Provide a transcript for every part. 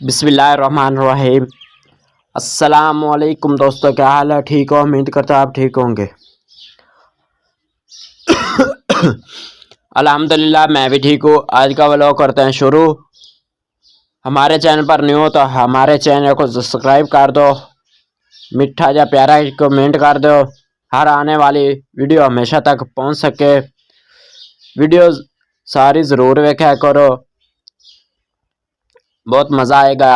बिस्मिल्लाहिर्रहमानिर्रहीम। अस्सलामुअलैकुम दोस्तों, क्या हाल है? ठीक हो? उम्मीद करता आप ठीक होंगे। अल्हम्दुलिल्लाह मैं भी ठीक हूँ। आज का व्लॉग करते हैं शुरू। हमारे चैनल पर न्यू हो तो हमारे चैनल को सब्सक्राइब कर दो, मीठा या प्यारा कमेंट कर दो। हर आने वाली वीडियो हमेशा तक पहुँच सके। वीडियो सारी ज़रूर देखा करो, बहुत मज़ा आएगा।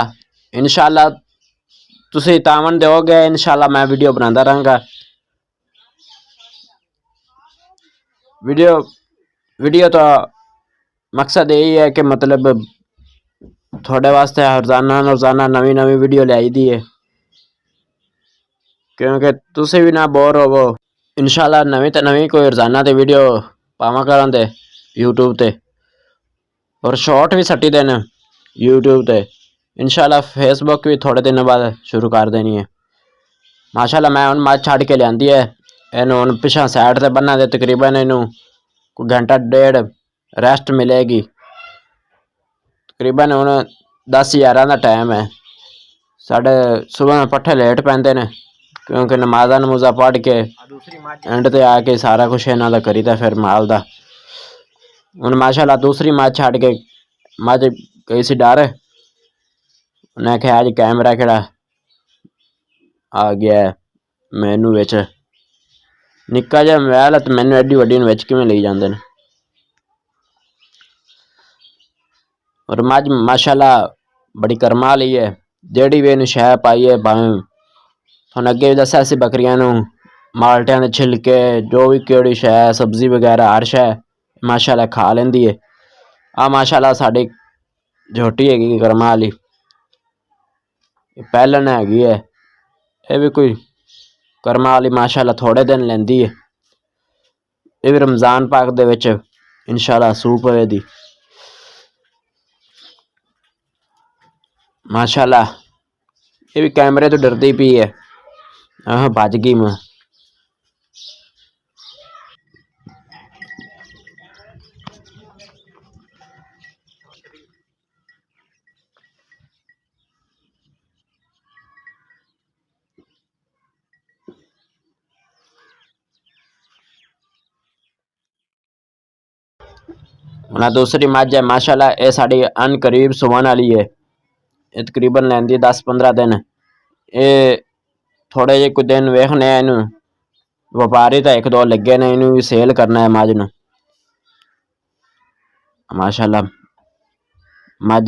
इंशाल्लाह तुसी तावन दोगे, इंशाल्लाह मैं वीडियो बनाता रहूँगा। वीडियो तो मकसद यही है कि मतलब थोड़े वास्ते रोज़ाना नवी वीडियो लाई दी है, क्योंकि तुसी भी ना बोर होवो। इंशाल्लाह नवी तो नवी कोई रोज़ाना ते वीडियो पावा करांदे यूट्यूब ते, और शॉर्ट भी सट्टी देने यूट्यूब ते। इंशाल्लाह फेसबुक भी थोड़े दिन बाद शुरू कर देनी है। माशाल्लाह मैं हुण मझ छड़ के लियांदी है, इनू हुण पिछा साइड ते बन्ना दे। तकरीबन इनू कोई घंटा डेढ़ रेस्ट मिलेगी। तकरीबन हुण 10-11 का टाइम है। साढ़े सुबह पट्ठे लेट पैंदे ने, क्योंकि नमाज़ा पढ़ के एंड ते आके सारा कुछ इन्हां दा करीदा फिर माल दा। हुण माशाल्लाह दूसरी मझ छड़ के मझ गई सी डर। उन्हें आख्या अज कैमरा केड़ा आ गया है मैनू विच, निक्का जिहा मोबाइल है ते मैनू एड्डी वड्डी नूं विच किवें लई जांदे ने। और मझ माशाल्लाह बड़ी कर्मा वाली है, जेड़ी भी इनू शै पाई है। भावें तुहानूं अगे भी दस्सिया सी, बकरियां नूं माल्टियां दे छिलके, जो भी केड़ी शै सब्जी वगैरह हर शै माशाल्लाह खा लेंदी है। आ माशाल्लाह साडी झोटी हैगी कर्मा वाली, पैलन हैगी है। ये भी कोई कर्मा वाली माशाल्लाह थोड़े दिन लेंदी है। ये भी रमज़ान पाक दे विच इंशाल्लाह सूह पवेदी माशाल्लाह। ये भी कैमरे तो डरदी पई है, भज गई मैं। हुण दूसरी मझ है माशाल्लाह, ये साडी अन करीब सुवन वाली है। ये तकरीबन लैंदी 10-15 दिन। ये थोड़े जे कुछ दिन वेखने इनू, व्यापारी तो 1-2 लगे ने, इनू भी सेल करना है मझ नूं। माशाल्लाह मझ